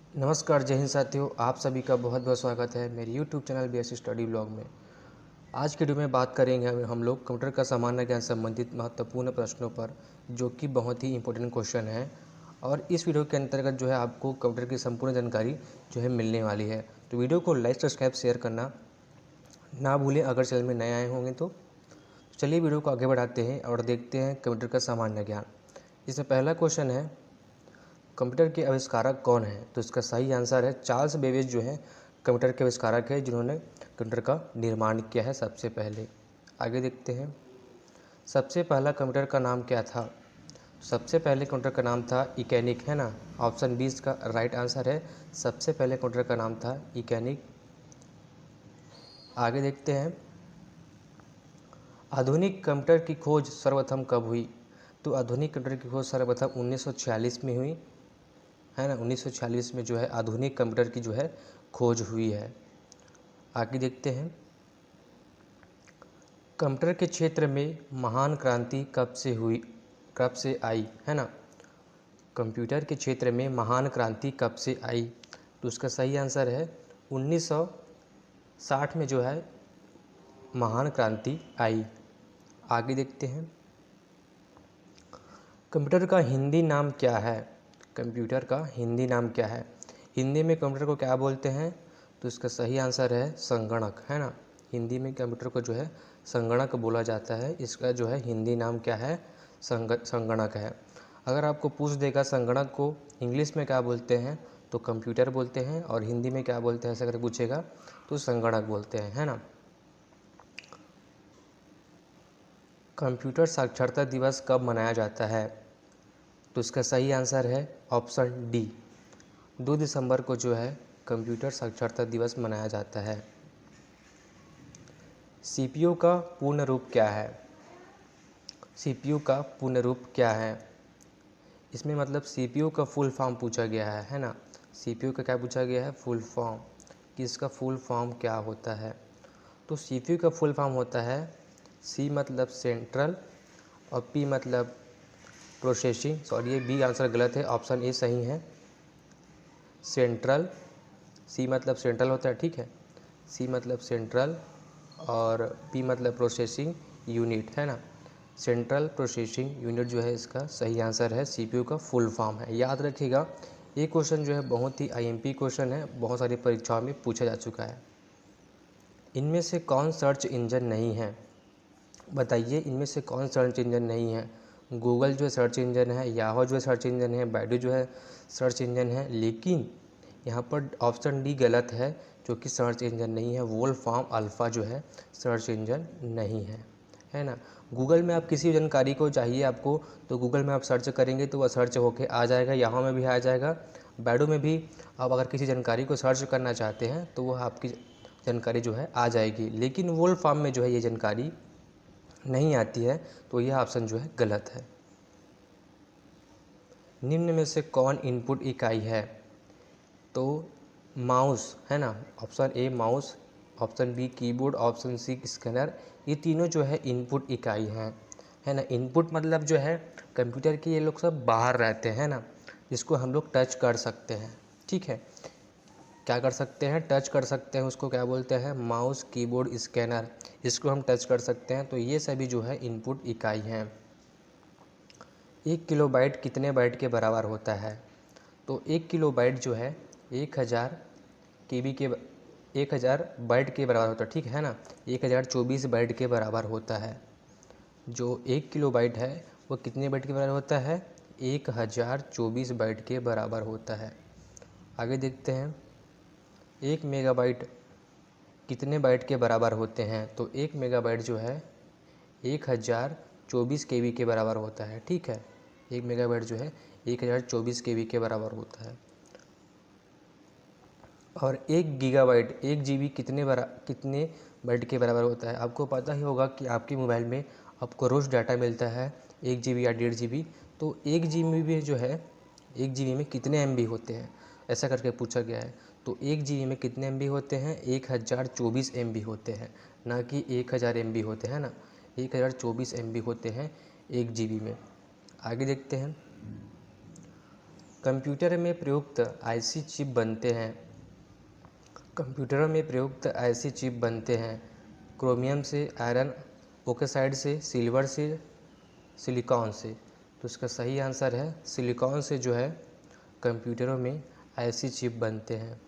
नमस्कार, जय हिंद साथियों। आप सभी का बहुत बहुत स्वागत है मेरे YouTube channel BS study blog में। आज के वीडियो में बात करेंगे हम लोग कंप्यूटर का सामान्य ज्ञान संबंधित महत्वपूर्ण प्रश्नों पर, जो कि बहुत ही इंपॉर्टेंट क्वेश्चन है। और इस वीडियो के अंतर्गत जो है आपको कंप्यूटर की संपूर्ण जानकारी जो है मिलने वाली है। तो वीडियो को लाइक, सब्सक्राइब, शेयर करना ना भूलें अगर चैनल में नए आए होंगे तो। चलिए वीडियो को आगे बढ़ाते हैं और देखते हैं कंप्यूटर का सामान्य ज्ञान। इसमें पहला क्वेश्चन है, कंप्यूटर के आविष्कारक कौन है? तो इसका सही आंसर है चार्ल्स बेबेज जो है कंप्यूटर के आविष्कारक है, जिन्होंने कंप्यूटर का निर्माण किया है सबसे पहले। आगे देखते हैं, सबसे पहला कंप्यूटर का नाम क्या था? सबसे पहले कंप्यूटर का नाम था इकैनिक, है ना। ऑप्शन 20 का राइट आंसर है। सबसे पहले कंप्यूटर का नाम था इकैनिक। आगे देखते हैं, आधुनिक कंप्यूटर की खोज सर्वप्रथम कब हुई? तो आधुनिक कंप्यूटर की खोज सर्वप्रथम 1946 में हुई, है ना। 1946 में जो है आधुनिक कंप्यूटर की जो है खोज हुई है। आगे देखते हैं, कंप्यूटर के क्षेत्र में महान क्रांति कब से हुई, कब से आई, है ना। कंप्यूटर के क्षेत्र में महान क्रांति कब से आई? तो उसका सही आंसर है 1960 में जो है महान क्रांति आई। आगे देखते हैं, कंप्यूटर का हिंदी नाम क्या है? कंप्यूटर का हिंदी नाम क्या है? हिंदी में कंप्यूटर को क्या बोलते हैं? तो इसका सही आंसर है संगणक, है ना। हिंदी में कंप्यूटर को जो है संगणक बोला जाता है। इसका जो है हिंदी नाम क्या है? संगणक है। अगर आपको पूछ देगा संगणक को इंग्लिश में क्या बोलते हैं, तो कंप्यूटर बोलते हैं, और हिंदी में क्या बोलते हैं ऐसा अगर पूछेगा तो संगणक बोलते हैं, है ना। कंप्यूटर साक्षरता दिवस कब मनाया जाता है? तो इसका सही आंसर है ऑप्शन डी, 2 दिसंबर को जो है कंप्यूटर साक्षरता दिवस मनाया जाता है। सीपीयू का पूर्ण रूप क्या है? सीपीयू का पूर्ण रूप क्या है? इसमें मतलब सीपीयू का फुल फॉर्म पूछा गया है ना। सीपीयू का क्या पूछा गया है? फुल फॉर्म, कि इसका फुल फॉर्म क्या होता है। तो सीपीयू का फुल फॉर्म होता है, सी मतलब सेंट्रल और पी मतलब प्रोसेसिंग। सॉरी, ये बी आंसर गलत है, ऑप्शन ए सही है। सेंट्रल, सी मतलब सेंट्रल होता है, ठीक है। सी मतलब सेंट्रल और पी मतलब प्रोसेसिंग यूनिट, है ना। सेंट्रल प्रोसेसिंग यूनिट जो है इसका सही आंसर है, सीपीयू का फुल फॉर्म है। याद रखिएगा, ये क्वेश्चन जो है बहुत ही आईएमपी क्वेश्चन है, बहुत सारी परीक्षाओं में पूछा जा चुका है। इनमें से कौन सर्च इंजन नहीं है? बताइए, इनमें से कौन सर्च इंजन नहीं है? गूगल जो है सर्च इंजन है, याहो जो है सर्च इंजन है, बैडू जो है सर्च इंजन है, लेकिन यहाँ पर ऑप्शन डी गलत है, जो कि सर्च इंजन नहीं है। वोल्फार्म अल्फ़ा जो है सर्च इंजन नहीं है ना। गूगल में आप किसी जानकारी को चाहिए आपको, तो गूगल में आप सर्च करेंगे तो वह सर्च होके आ जाएगा, याहो में भी आ जाएगा, बैडू में भी। आप अगर किसी जानकारी को सर्च करना चाहते हैं तो वह आपकी जानकारी जो है आ जाएगी, लेकिन वोल्फार्म में जो है ये जानकारी नहीं आती है, तो यह ऑप्शन जो है गलत है। निम्न में से कौन इनपुट इकाई है? तो माउस, है ना। Option A mouse, option B keyboard, option C scanner. ये तीनों जो है इनपुट इकाई हैं, है ना। इनपुट मतलब जो है कंप्यूटर के ये लोग सब बाहर रहते हैं ना, जिसको हम लोग टच कर सकते हैं, ठीक है। क्या कर सकते हैं? टच कर सकते हैं, उसको क्या बोलते हैं? माउस, कीबोर्ड, स्कैनर, इसको हम टच कर सकते हैं। तो ये सभी जो है इनपुट इकाई हैं। 1 किलोबाइट कितने बाइट के बराबर होता है? तो 1 किलोबाइट जो है 1000 केबी के 1000 बाइट के बराबर होता है, ठीक है ना। 1024 बाइट के बराबर होता है। जो 1 किलोबाइट है वो कितने बाइट के बराबर होता है? 1024 बाइट के बराबर होता है। आगे देखते हैं, 1 मेगाबाइट कितने बाइट के बराबर होते हैं? तो 1 मेगाबाइट जो है 1024 केबी के बराबर होता है, ठीक है। 1 मेगाबाइट जो है 1024 केबी के बराबर होता है। और 1 गीगाबाइट 1 जीबी कितने बाइट के बराबर होता है? आपको पता ही होगा कि आपके मोबाइल में आपको रोज़ डाटा मिलता है 1 जीबी या 1.5 जीबी। तो 1 जीबी में जो है 1 जीबी में कितने एमबी होते हैं, ऐसा करके पूछा गया है। तो 1 जीबी में कितने एमबी होते हैं? 1024 एमबी होते हैं, ना कि 1000 एमबी होते हैं ना। 1024 एमबी होते हैं 1 जीबी में। आगे देखते हैं, कंप्यूटर में प्रयुक्त आईसी चिप बनते हैं। कंप्यूटरों में प्रयुक्त आईसी चिप बनते हैं क्रोमियम से, आयरन ऑक्साइड से, सिल्वर से, सिलिकॉन से। तो इसका सही आंसर है सिलिकॉन से जो है कंप्यूटरों में आईसी चिप बनते हैं।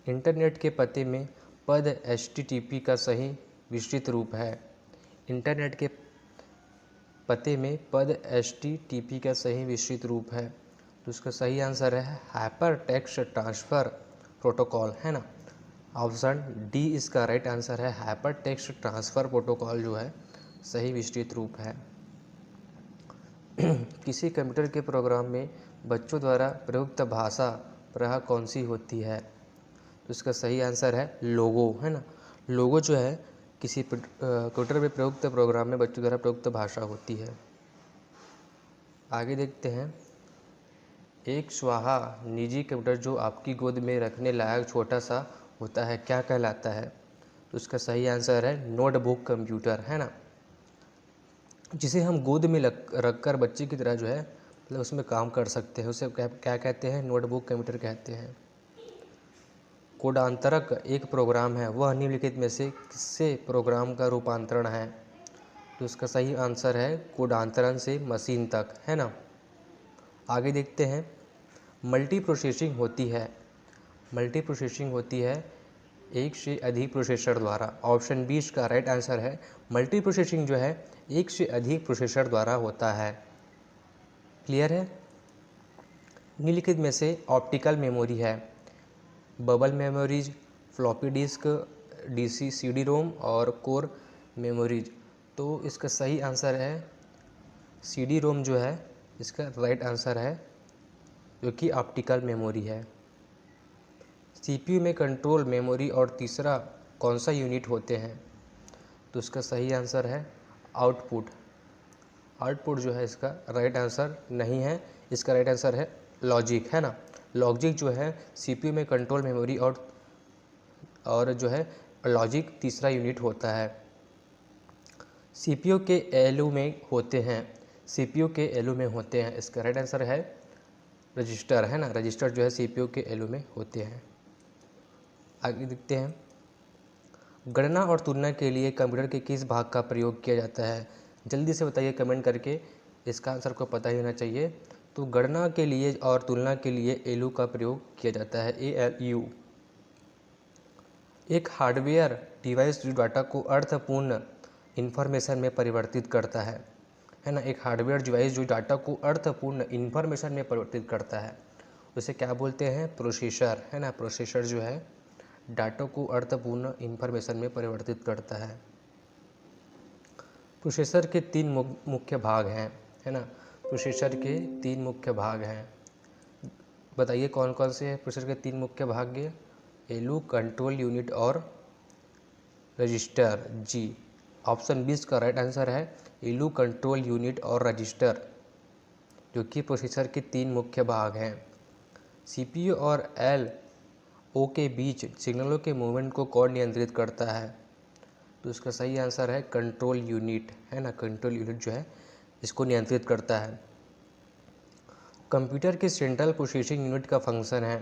इंटरनेट के पते में पद HTTP का सही विस्तृत रूप है। इंटरनेट के पते में पद HTTP का सही विस्तृत रूप है। तो इसका सही आंसर है हाइपर टेक्स्ट ट्रांसफ़र प्रोटोकॉल, है ना। ऑप्शन डी इसका राइट आंसर है, हाइपर टेक्स्ट ट्रांसफ़र प्रोटोकॉल जो है सही विस्तृत रूप है। किसी कंप्यूटर के प्रोग्राम में बच्चों द्वारा प्रयुक्त भाषा प्रायः कौन सी होती है? तो इसका सही आंसर है लोगो, है ना। लोगो जो है किसी कंप्यूटर में प्रयुक्त प्रोग्राम में बच्चों द्वारा प्रयुक्त भाषा होती है। आगे देखते हैं, एक स्वाहा निजी कंप्यूटर जो आपकी गोद में रखने लायक छोटा सा होता है क्या कहलाता है? तो इसका सही आंसर है नोटबुक कंप्यूटर, है ना। जिसे हम गोद में रख कर बच्चे की तरह जो है मतलब उसमें काम कर सकते हैं, उसे क्या कहते हैं? नोटबुक कंप्यूटर कहते हैं। कोडांतरक एक प्रोग्राम है, वह निम्नलिखित में से किससे प्रोग्राम का रूपांतरण है? तो इसका सही आंसर है कोडांतरण से मशीन तक, है ना। आगे देखते हैं, मल्टी प्रोसेसिंग होती है। मल्टी प्रोसेसिंग होती है एक से अधिक प्रोसेसर द्वारा। ऑप्शन बी इसका राइट आंसर है, मल्टी प्रोसेसिंग जो है एक से अधिक प्रोसेसर द्वारा होता है। क्लियर है? निम्नलिखित में से ऑप्टिकल मेमोरी है bubble memories, floppy disk, DC CD-ROM और कोर मेमोरीज। तो इसका सही आंसर है CD-ROM जो है इसका राइट आंसर है, जो कि ऑप्टिकल मेमोरी है। CPU में कंट्रोल, मेमोरी और तीसरा कौन सा यूनिट होते हैं? तो इसका सही आंसर है आउटपुट। आउटपुट जो है इसका राइट आंसर नहीं है, इसका राइट आंसर है लॉजिक, है ना। लॉजिक जो है CPU में कंट्रोल, मेमोरी और जो है लॉजिक तीसरा यूनिट होता है। CPU के ALU में होते हैं। CPU के ALU में होते हैं, इसका राइट आंसर है रजिस्टर, है ना। रजिस्टर जो है CPU के ALU में होते हैं। आगे देखते हैं, गणना और तुलना के लिए कंप्यूटर के किस भाग का प्रयोग किया जाता है? जल्दी से बताइए कमेंट करके, इसका आंसर को पता ही होना चाहिए। तो गणना के लिए और तुलना के लिए ALU का प्रयोग किया जाता है, ALU। एक हार्डवेयर डिवाइस जो डाटा को अर्थपूर्ण इन्फॉर्मेशन में परिवर्तित करता है ना। एक हार्डवेयर डिवाइस जो डाटा को अर्थपूर्ण इन्फॉर्मेशन में परिवर्तित करता है उसे क्या बोलते हैं? प्रोसेसर, है ना। प्रोसेसर जो है डाटा को अर्थपूर्ण इन्फॉर्मेशन में परिवर्तित करता है। प्रोसेसर के 3 मुख्य भाग हैं, है ना। प्रोसेसर के 3 मुख्य भाग हैं, बताइए कौन कौन से हैं प्रोसेसर के 3 मुख्य भाग? ALU, कंट्रोल यूनिट और रजिस्टर। जी, ऑप्शन 20 का राइट आंसर है ALU, कंट्रोल यूनिट और रजिस्टर, जो कि प्रोसेसर के 3 मुख्य भाग हैं। CPU और LO के बीच सिग्नलों के मूवमेंट को कौन नियंत्रित करता है? तो इसका सही आंसर है कंट्रोल यूनिट, है ना। कंट्रोल यूनिट जो है इसको नियंत्रित करता है। कंप्यूटर के सेंट्रल प्रोसेसिंग यूनिट का फंक्शन है।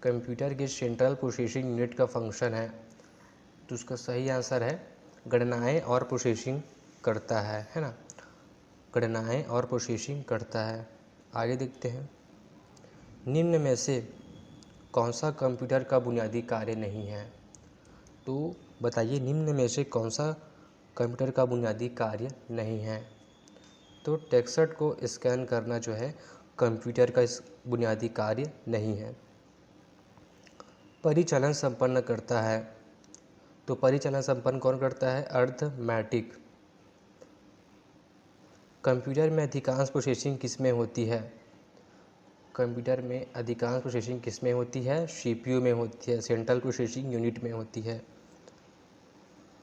कंप्यूटर के सेंट्रल प्रोसेसिंग यूनिट का फंक्शन है, तो उसका सही आंसर है गणनाएं और प्रोसेसिंग करता है ना। गणनाएं और प्रोसेसिंग करता है। आगे देखते हैं, निम्न में से कौन सा कंप्यूटर का बुनियादी कार्य नहीं है? तो बताइए निम्न में से कौन सा कंप्यूटर का बुनियादी कार्य नहीं है? तो टेक्स्ट को स्कैन करना जो है कंप्यूटर का बुनियादी कार्य नहीं है। परिचालन संपन्न करता है, तो परिचालन संपन्न कौन करता है? अर्थमेटिक। कंप्यूटर में अधिकांश प्रोसेसिंग किस में होती है? कंप्यूटर में अधिकांश प्रोसेसिंग किस में होती है? CPU में होती है, सेंट्रल प्रोसेसिंग यूनिट में होती है।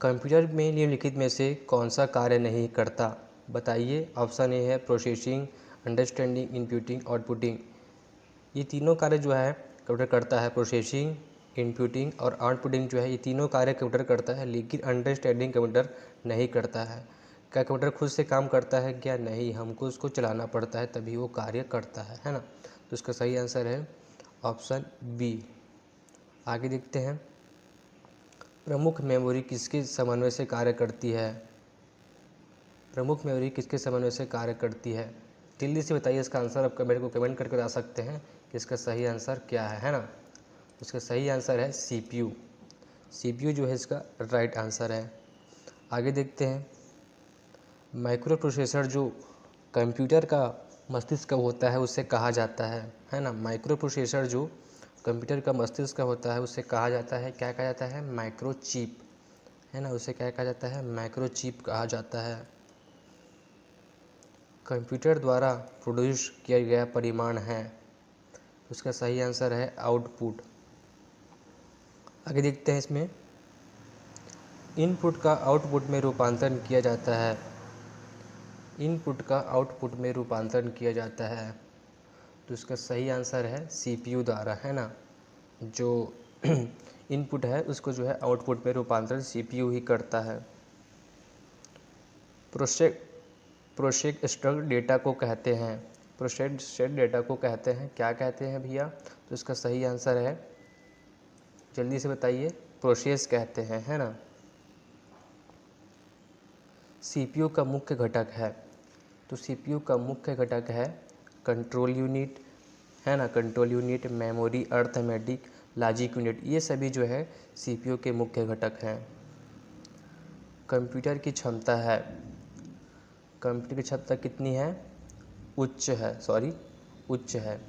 कंप्यूटर में निम्नलिखित में से कौन सा कार्य नहीं करता? बताइए। ऑप्शन ए है प्रोसेसिंग, अंडरस्टैंडिंग, इनपुटिंग, आउटपुटिंग। ये तीनों कार्य जो है कंप्यूटर करता है। प्रोसेसिंग, इनपुटिंग और आउटपुटिंग जो है ये तीनों कार्य कंप्यूटर करता है, लेकिन अंडरस्टैंडिंग कंप्यूटर नहीं करता है। क्या कंप्यूटर खुद से काम करता है क्या? नहीं, हमको उसको चलाना पड़ता है तभी वो कार्य करता है ना। तो इसका सही आंसर है ऑप्शन बी। आगे देखते हैं, प्रमुख मेमोरी किसके समन्वय से कार्य करती है? प्रमुख मेमोरी किसके समन्वय से कार्य करती है? जल्दी से बताइए इसका आंसर। आप मेरे को कमेंट करके बता सकते हैं कि इसका सही आंसर क्या है ना। इसका सही आंसर है सीपीयू। सीपीयू जो है इसका राइट आंसर है। आगे देखते हैं, माइक्रो प्रोसेसर जो कंप्यूटर का मस्तिष्क होता है उसे कहा जाता है ना। माइक्रो प्रोसेसर जो कंप्यूटर का मस्तिष्क होता है उसे कहा जाता है, क्या कहा जाता है? माइक्रो चिप, है ना। उसे क्या कहा जाता है? माइक्रो चिप कहा जाता है। कंप्यूटर द्वारा प्रोड्यूस किया गया परिमाण है, उसका सही आंसर है आउटपुट। आगे देखते हैं, इसमें इनपुट का आउटपुट में रूपांतरण किया जाता है। इनपुट का आउटपुट में रूपांतरण किया जाता है, तो इसका सही आंसर है सीपीयू द्वारा, है ना। जो इनपुट है उसको जो है आउटपुट में रूपांतरण सीपीयू ही करता है। प्रोसेस्ड डेटा को कहते हैं, प्रोसेस्ड डेटा को कहते हैं, क्या कहते हैं भैया? तो इसका सही आंसर है, जल्दी से बताइए, प्रोसेस कहते हैं, है ना। सीपीयू का मुख्य घटक है, तो सीपीयू का मुख्य घटक है कंट्रोल यूनिट, है ना। Control unit, memory, arithmetic, logic unit, ये सभी जो है सीपीयू के मुख्य घटक हैं। कंप्यूटर की क्षमता है, कंप्यूटर की क्षमता कितनी है? उच्च है, उच्च है।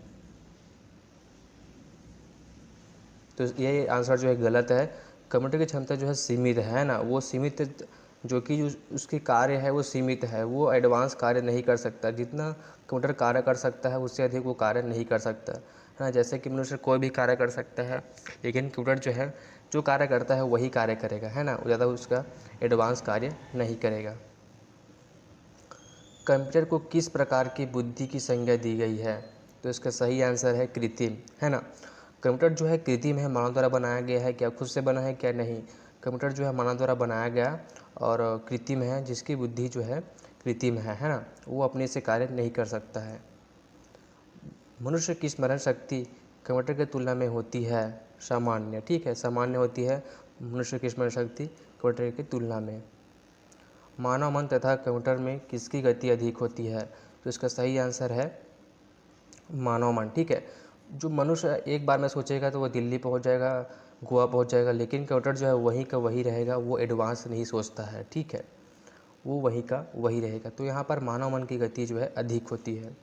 तो ये आंसर जो है गलत है। कंप्यूटर की क्षमता जो है सीमित है ना। वो सीमित, जो कि उसकी कार्य है वो सीमित है, वो एडवांस कार्य नहीं कर सकता। जितना कंप्यूटर कार्य कर सकता है उससे अधिक वो कार्य नहीं कर सकता, है ना। जैसे कि मनुष्य कोई भी कार्य कर सकता है, लेकिन कंप्यूटर जो है जो कार्य करता है वही कार्य करेगा, है ना। ज़्यादा उसका एडवांस कार्य नहीं करेगा। कंप्यूटर को किस प्रकार की बुद्धि की संज्ञा दी गई है? तो इसका सही आंसर है कृत्रिम, है ना। कंप्यूटर जो है कृत्रिम है, मानव द्वारा बनाया गया है, क्या खुद से बना है क्या? नहीं, कंप्यूटर जो है मानव द्वारा बनाया गया और कृत्रिम है, जिसकी बुद्धि जो है कृत्रिम है ना। वो अपने से कार्य नहीं कर सकता है। मनुष्य की स्मरण शक्ति कंप्यूटर की तुलना में होती है सामान्य, ठीक है, सामान्य होती है मनुष्य की स्मरण शक्ति कंप्यूटर की तुलना में। मानव मन तथा कंप्यूटर में किसकी गति अधिक होती है? तो इसका सही आंसर है मानव मन, ठीक है। जो मनुष्य एक बार में सोचेगा तो वो दिल्ली पहुंच जाएगा, गोवा पहुंच जाएगा, लेकिन कंप्यूटर जो है वहीं का वही रहेगा, वो एडवांस नहीं सोचता है, ठीक है, वो वहीं का वही रहेगा। तो यहाँ पर मानव मन की गति जो है अधिक होती है।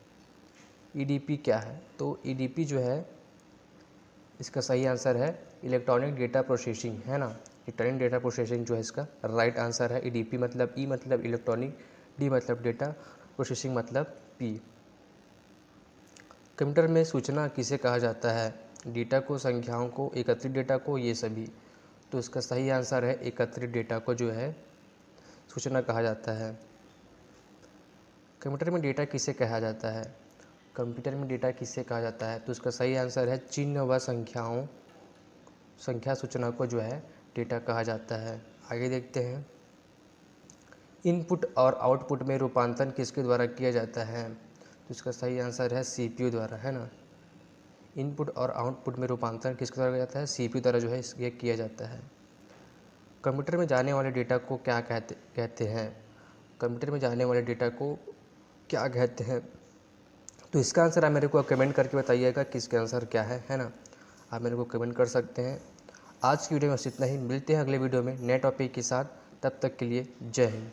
ईडीपी क्या है? तो ईडीपी जो है इसका सही आंसर है इलेक्ट्रॉनिक डेटा प्रोसेसिंग, है ना। इलेक्ट्रॉनिक डेटा प्रोसेसिंग जो है इसका राइट आंसर है। ईडीपी मतलब ई मतलब इलेक्ट्रॉनिक, डी मतलब डेटा, प्रोसेसिंग मतलब पी। कंप्यूटर में सूचना किसे कहा जाता है? डेटा को, संख्याओं को, एकत्रित डेटा को, ये सभी। तो इसका सही आंसर है एकत्रित डेटा को जो है सूचना कहा जाता है। कंप्यूटर में डेटा किसे कहा जाता है? कंप्यूटर में डेटा किसे कहा जाता है? तो इसका सही आंसर है चिन्ह व संख्याओं, संख्या सूचना को जो है डेटा कहा जाता है। आगे देखते हैं, इनपुट और आउटपुट में रूपांतरण किसके द्वारा किया जाता है? तो इसका सही आंसर है सीपीयू द्वारा, है ना। इनपुट और आउटपुट में रूपांतरण किसके द्वारा किया जाता है? सीपीयू द्वारा जो है ये किया जाता है। कंप्यूटर में जाने वाले डेटा को क्या कहते हैं? कंप्यूटर में जाने वाले डेटा को क्या कहते हैं? तो इसका आंसर आप मेरे को कमेंट करके बताइएगा कि इसका आंसर क्या है ना। आप मेरे को कमेंट कर सकते हैं। आज की वीडियो में बस इतना ही, मिलते हैं अगले वीडियो में नए टॉपिक के साथ। तब तक के लिए जय हिंद।